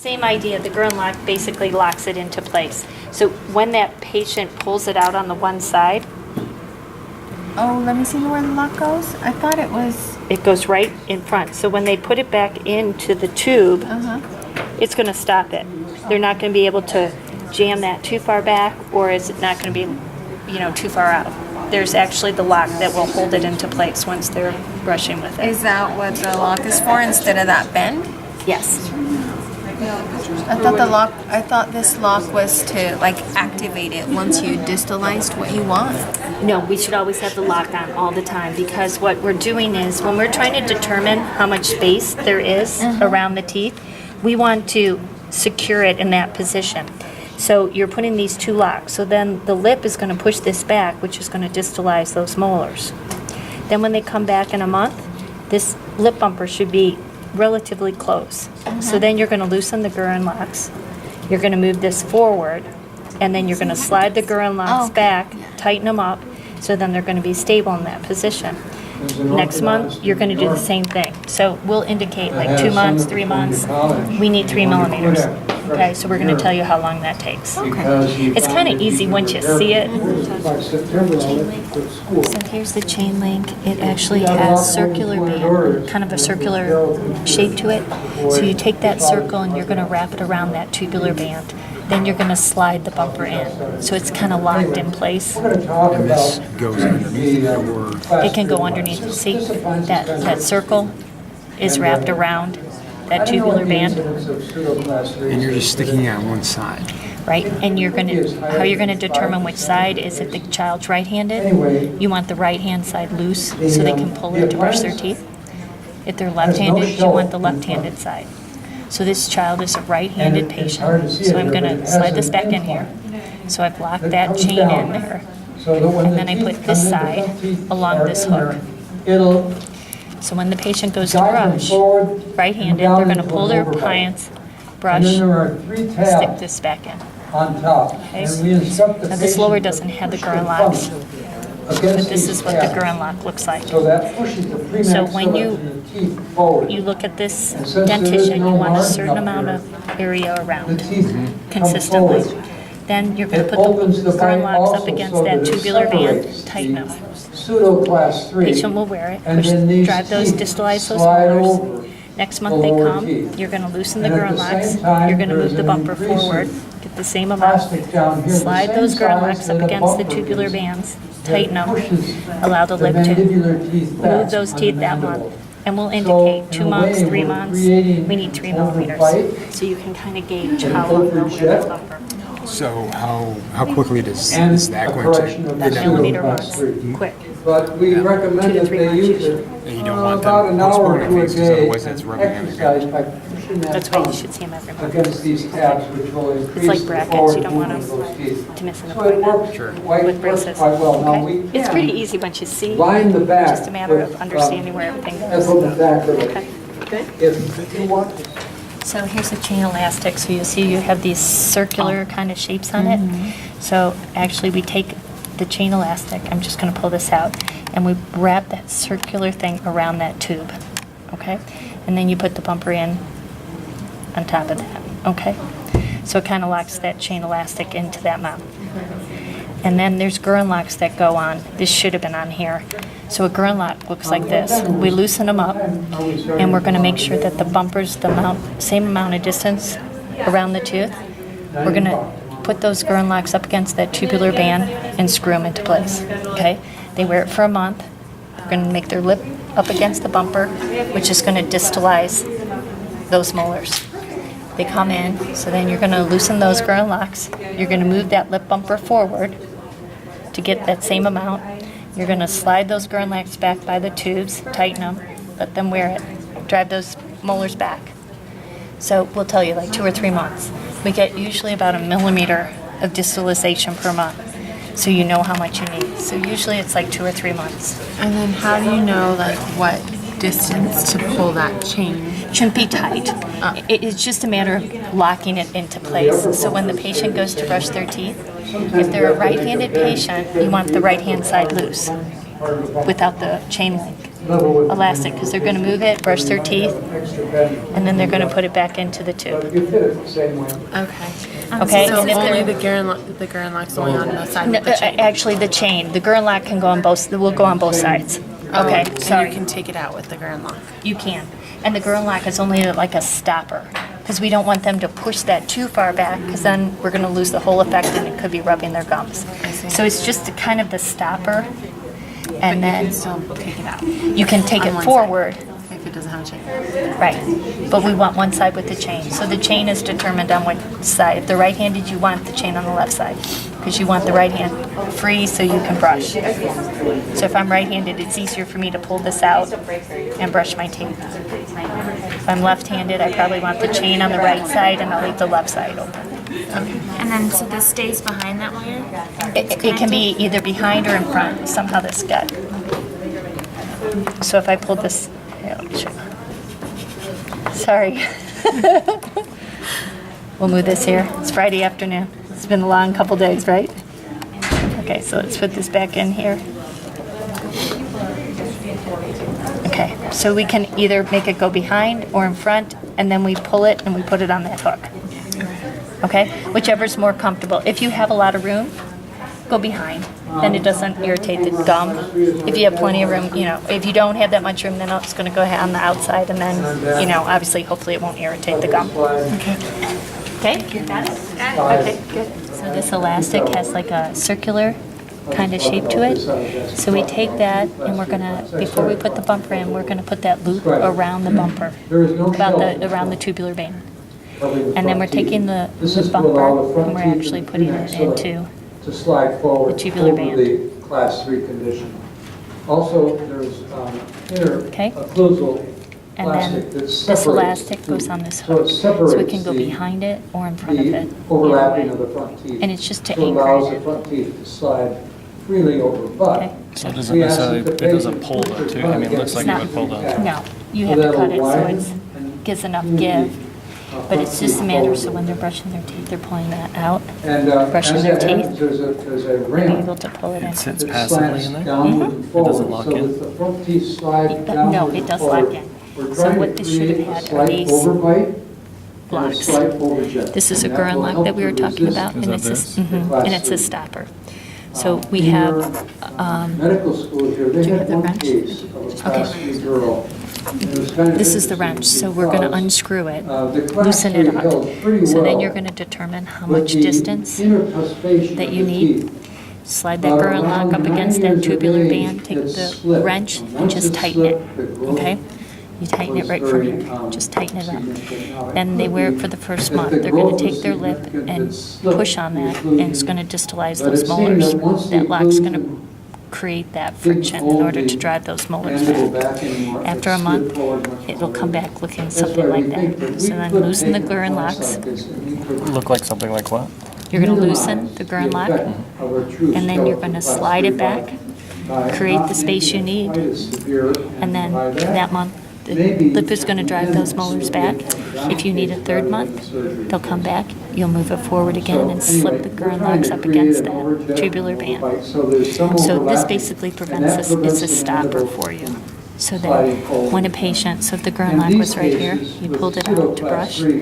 Same idea. The Gurn lock basically locks it into place. So when that patient pulls it out on the one side, Oh, let me see where the lock goes. I thought it was. it goes right in front. So when they put it back into the tube, it's going to stop it. They're not going to be able to jam that too far back, or is it not going to be, too far out? There's actually the lock that will hold it into place once they're brushing with it. Is that what the lock is for instead of that bend? Yes. I thought this lock was to like activate it once you distalized what you want. No, we should always have the lock on all the time, because what we're doing is when we're trying to determine how much space there is around the teeth, we want to secure it in that position. So you're putting these two locks. So then the lip is going to push this back, which is going to distalize those molars. Then when they come back in a month, this lip bumper should be relatively close. So then you're going to loosen the Gurn locks. You're going to move this forward, and then you're going to slide the Gurn locks back, tighten them up, so then they're going to be stable in that position. Next month, you're going to do the same thing. So we'll indicate like 2 months, 3 months. We need 3 millimeters. Okay, so we're going to tell you how long that takes. Okay. It's kind of easy once you see it. So here's the chain link. It actually has circular band, kind of a circular shape to it. So you take that circle and you're going to wrap it around that tubular band. Then you're going to slide the bumper in. So it's kind of locked in place. And this goes underneath it, or It can go underneath. See, that circle is wrapped around that tubular band, and you're just sticking it on one side. right? And how you're gonna determine which side is. If the child's right-handed, you want the right-hand side loose so they can pull it to brush their teeth. If they're left-handed, you want the left-handed side. So this child is a right-handed patient. So I'm gonna slide this back in here. So I've locked that chain in there. And then I put this side along this hook. So when the patient goes to brush, right-handed, they're going to pull their appliance, brush, stick this back in. Okay? Now this lower doesn't have the Gurn locks, but this is what the Gurn lock looks like. So when you look at this dentition, you want a certain amount of area around consistently. Then you're going to put the Gurn locks up against that tubular band, tighten them. Patient will wear it, drive those, distalize those molars. Next month they come, you're going to loosen the Gurn locks, you're going to move the bumper forward, get the same amount, slide those Gurn locks up against the tubular bands, tighten them, allow the lip to move those teeth that month. And we'll indicate 2 months, 3 months, we need 3 millimeters. So you can kind of gauge how long they'll wear the bumper. So how quickly is that going to? That millimeter marks, quick. But we recommend that they use it And you don't want about that an hour postpartum to a phase, because day otherwise that's rubbing on your gut. exercise by pushing that That's why you tongue should see them every month. against these tabs, which will increase It's like the brackets, forward you don't want movement of those teeth. them to miss an So it appointment works Sure. quite, with works braces. quite well. Now, Okay? we It's can pretty easy once you see. line the back. It's just a matter of with, understanding where everything That's goes. on the back of Okay. it. If you want to. So here's a chain elastic. So you'll see you have these circular kind of shapes on it. So actually we take the chain elastic, I'm just going to pull this out, and we wrap that circular thing around that tube, okay? And then you put the bumper in on top of that, okay? So it kind of locks that chain elastic into that mount. And then there's Gurn locks that go on. This should have been on here. So a Gurn lock looks like this. We loosen them up, and we're going to make sure that the bumper's the same amount of distance around the tooth. We're going to put those Gurn locks up against that tubular band and screw them into place, okay? They wear it for a month. They're going to make their lip up against the bumper, which is going to distalize those molars. They come in, so then you're going to loosen those Gurn locks. You're going to move that lip bumper forward to get that same amount. You're going to slide those Gurn locks back by the tubes, tighten them, let them wear it, drive those molars back. So we'll tell you like 2 or 3 months. We get usually about 1 millimeter of distalization per month, so you know how much you need. So usually it's like 2 or 3 months. And then how do you know like what distance to pull that chain? Shouldn't be tight. It's just a matter of locking it into place. So when the patient goes to brush their teeth, if they're a right-handed patient, you want the right-hand side loose without the chain link. level with. elastic, because they're going to move it, brush their teeth, Extra bedding. and then they're going to put it back into the But tube. you fit it the same way. Okay. Okay, So and if only they're- the Gurnlock's only on the side No, with the chain. actually, the chain, the Gurnlock can go on both, will go on both sides. Okay, And sorry. you can take it out with the Gurnlock. You can. And the Gurnlock is only like a stopper, because we don't want them to push that too far back, because then we're going to lose the whole effect and it could be rubbing their gums. see. So it's just kind of the stopper, But and you then can still take it out. you can take on it one forward. side, if it doesn't have a chain. Right, but we want one side with the chain. So the chain is determined on which side. If they're right-handed, you want the chain on the left side, because you want the right hand free so you can brush. So if I'm right-handed, it's easier for me to pull this out and brush my teeth. If I'm left-handed, I probably want the chain on the right side, and I'll leave the left side open. And then so this stays behind that wire? It can be either behind or in front. Somehow this got. So if I pull this, here, let me show you. Sorry. We'll move this here. It's Friday afternoon. It's been a long couple days, right? Okay, so let's put this back in here. Okay, so we can either make it go behind or in front, and then we pull it and we put it on that hook. Okay, whichever's more comfortable. If you have a lot of room, go behind. Then it doesn't irritate the gum. If you have plenty of room, you know, if you don't have that much room, then it's going to go on the outside, and then, you know, obviously, hopefully it won't irritate the gum. Okay? Okay, you got it? Okay, good. So this elastic has like a circular kind of shape to it. So we take that, and we're gonna, before we put the bumper in, we're gonna put that loop around the bumper, around the tubular band. And then we're taking the bumper, and we're actually putting it into to slide forward the tubular over band. the class 3 condition. Also, there's inner Okay. occlusal and plastic then that this separates elastic goes on this So hook. it So it separates can go the- behind it or in front of the it. overlapping either of way. the front teeth. And it's just to So it anchor allows it. the front teeth to slide freely over. But Okay. So it doesn't we ask necessarily, that the it doesn't patient pull keep though their too. tongue I mean, it looks like it against would pull the down. No, you So have to that'll cut it so widen it and gives enough keep give. the, But front it's just a teeth matter, forward. so when they're brushing their teeth, they're pulling that out, And brushing as their that happens, teeth, there's a be ramp able to pull it in. It sits that passively slants in there? downward and It doesn't forward, lock so in? that the front teeth slide But downward no, and it does forward. lock in. We're So trying what to this should have create a had are slight these overbite and a blocks. slight overjet. This is a And that will Gurnlock help that we were to talking resist about, Is and that it's, this? Class and it's a 3. stopper. So we In have, your medical school here, they do you had have the one wrench? case of a class 3 girl. And it was kind of this is the wrench, so we're going to because, unscrew it, the class loosen 3 it held up. pretty So then well, you're going to determine how but much the distance intercuspation that of you the need. teeth, Slide that about Gurnlock around up 9 against years that of tubular age, band, take it the slipped. wrench And and once just it tighten it, slipped, the growth okay? You tighten it was right from very, here, just tighten it up. significant. Now, it Then they could wear be it for the first that month. the They're going growth to was take their lip significant and that slipped push on the that, and it's occlusion. going to distalize But those it seemed molars. that once the That lock's going to occlusion create that didn't friction in hold order to the drive those molars mandible back. back anymore, After it a slid month, forward much it'll more. come back looking That's something why we like think that. we So then could loosen the take a class Gurnlocks. like this and we could Look like something like what? You're going to minimize loosen the the Gurnlock, effect of a true and then you're going to skeletal slide it class back, 3 by create not the space you making it need, quite as severe, and then by that month, the maybe lip is going to drive those molars back. down If you need a third rather month, than surgery. they'll come back, you'll move it forward again and slip the Gurnlocks up against that tubular band. So there's some So this overlapping, basically and prevents that this, prevents it's a the stopper mandible for you. from So sliding that forward. when a patient, so if the In Gurnlock these was right here, cases, you with pulled it pseudo out to class brush, 3,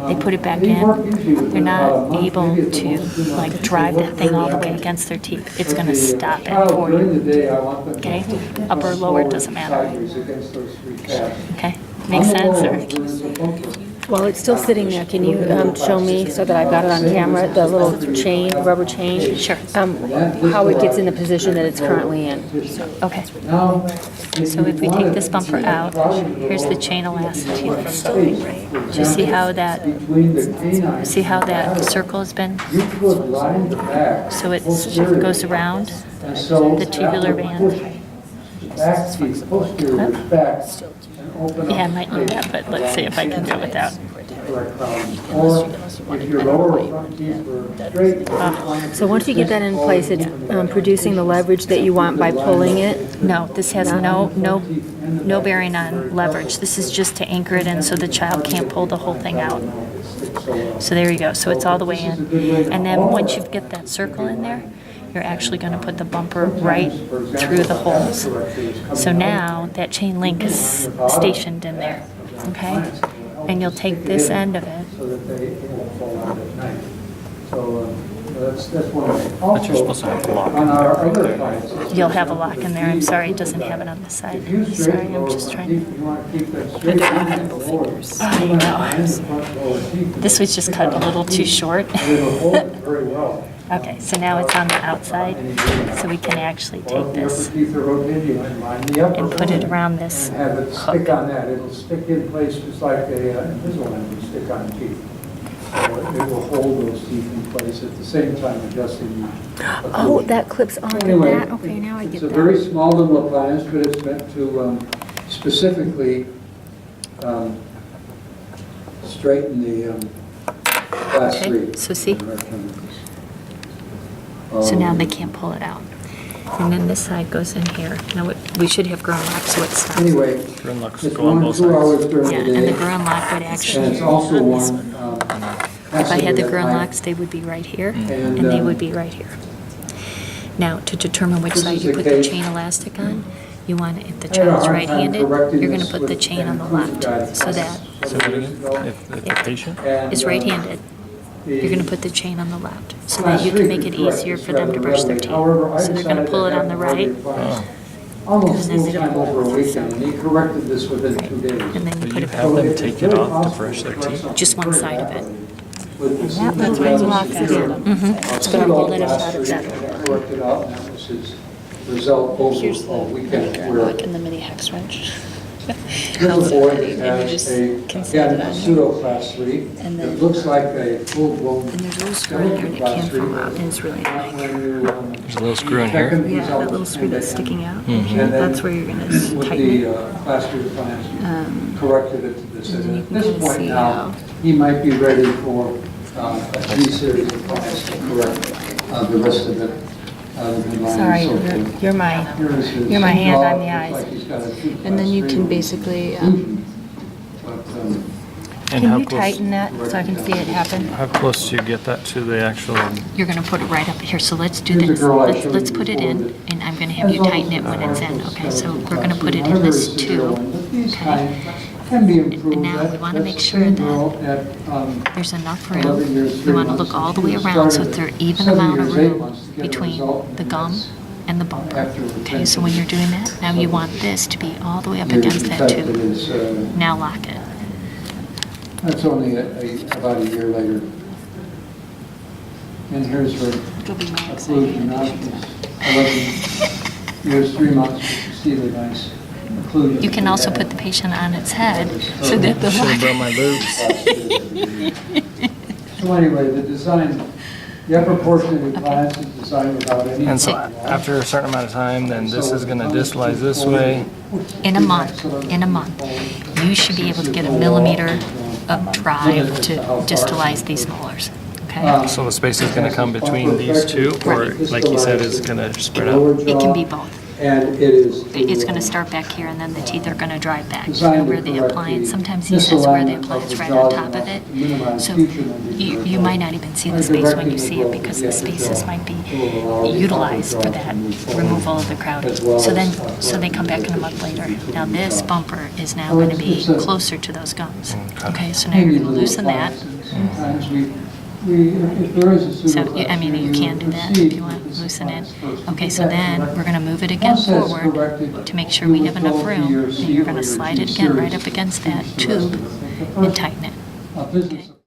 they put it back they work usually in, within they're not about a month, able maybe at the to most 2 months. like If drive they that work thing very all the way rapidly. against their teeth. It's But gonna the stop it child for during you. the day, I want them to Okay? press Upper, lower, forward doesn't matter. sideways against those 3 calves. Okay, makes On the sense, lower, or? there is a bumper. While it's still sitting there, can you show me, so that I've got it on camera, the little chain, rubber chain? Sure. How it gets in the position that it's currently in? Okay, Now, so if we take this bumper out, here's the chain elastic. Do you see how that, between the canines, see how that circle has been? you could line the back. So it posterior. goes around And so the tubular that would band. push the back teeth posterior back and open Yeah, I up might need that, but let's see if I can do it without. correct crown. Or if your lower front teeth were straight. So once you get that in place, it's producing the leverage that you want by pulling it? No, this has no bearing on leverage. This is just to anchor it in so the child can't pull the whole thing out. So there you go. So it's all the way in. And then once you get that circle in there, you're actually gonna put the bumper right through the holes. So now that chain link is stationed in there, okay? And you'll take this end of it. So that they won't fall out at night. So that's one of the. But you're supposed to have the lock On our right other there. appliances. You'll have a lock in there. I'm sorry, it doesn't have it on the side. If you Sorry, straighten I'm lower just front trying. teeth, you want to keep them straight. I know. This was just cut a little too short. It'll hold it very well. Okay, so now it's on the outside, so we can actually take this Teeth are rotated, you might line the upper and put it one around this and have it stick hook. on that. It'll stick in place just like a Invisalign would stick on teeth. So it will hold those teeth in place at the same time adjusting the Oh, that clips onto Anyway, that? Okay, now I get It's a very that. small little appliance, but it's meant to specifically straighten the class Okay, 3. so see? So now they can't pull it out. And then this side goes in here. Now, we should have grown lock so it stops. Anyway, Ground locks it's go on 1 both 2 sides. hours during Yeah, the and the day. ground lock would And actually, it's also on this one. if I had the ground locks, they would be right here, and they would be right here. Now, to determine which This side is you the put the case. chain elastic on, you want, if the I had a child's hard time right-handed, correcting you're gonna this put the with chain on the an left, approved so guide that Say that again? If the patient? is right-handed, you're gonna put the chain on the left, so that you can make it easier for them to brush their teeth. So they're gonna pull it on the right, Almost and full then they time pull over a it. weekend, and he corrected this within 2 days. and then you Do put you it, have them take it off to brush their teeth? just one side of it. That's why it's locked in. It's gonna hold it up better. Corrected out, and that was his result over Here's the a weekend ground where lock and the mini hex wrench. here's a boy that And you has just a, can set again, it a on pseudo class 3. And then- It looks like a full-blown. And there's a little screw in there that can fall out, and it's really annoying. There's a little screw in here. Yeah, that little screw that's sticking out, And then that's where you're gonna with tighten the it. class 3 appliance, you corrected it to this. and then And you at can this kinda point see now, how- he might be ready for a 3-series appliance to correct the rest of it. The line Sorry, and so forth. you're my, Here is his you're my hand, jaw. I'm the Looks eyes. like he's got a two And then you class can 3 basically, occlusion. But, And Can how you close- tighten that so I can see it happen? How close do you get that to the actual? You're gonna put it right up here, so let's do Here's a this. girl I Let's, showed let's you put it before in, that and I'm gonna have you tighten it when it's in, okay? So we're gonna put it in this tube, okay? Can be improved. now we That- wanna that's make the sure same that girl at, There's enough 11 years, room. 3 We wanna months, look all the and way she around so started that there at even 7 amount of years, 8 room months to get a between result, the and gum that's and the bumper. after Okay, so when you're doing that, now you want this to be all the way up against that Detected tube. is, Now lock it. that's only about a year later. And here's her it'll be my occlusion. Now she's 11 years, 3 months, you see the nice occlusion. You can also put the patient on its head so that the Should have lock. brought my loops. So anyway, the design, the upper portion of the appliance is designed without any. And so after a certain amount of time, then this is going to distalize this way. In a month, you should be able to get a millimeter of drive to distalize these molars, okay? So the space is going to come between these two, or like you said, is going to spread out. It can be both. And it is. It's going to start back here, and then the teeth are going to drive back. You know, where the appliance, sometimes he says where the appliance right on top of it. So you might not even see the space when you see it, because the spaces might be utilized for that removal of the crowding. So they come back in a month later. Now this bumper is now going to be closer to those gums. Okay, so now you're going to loosen that. Sometimes if there is a So, I mean, you can do that if you want, loosen it. Okay, so then we're gonna move it again forward to make sure we have enough room. And you're gonna slide it again right up against that tube and tighten it. business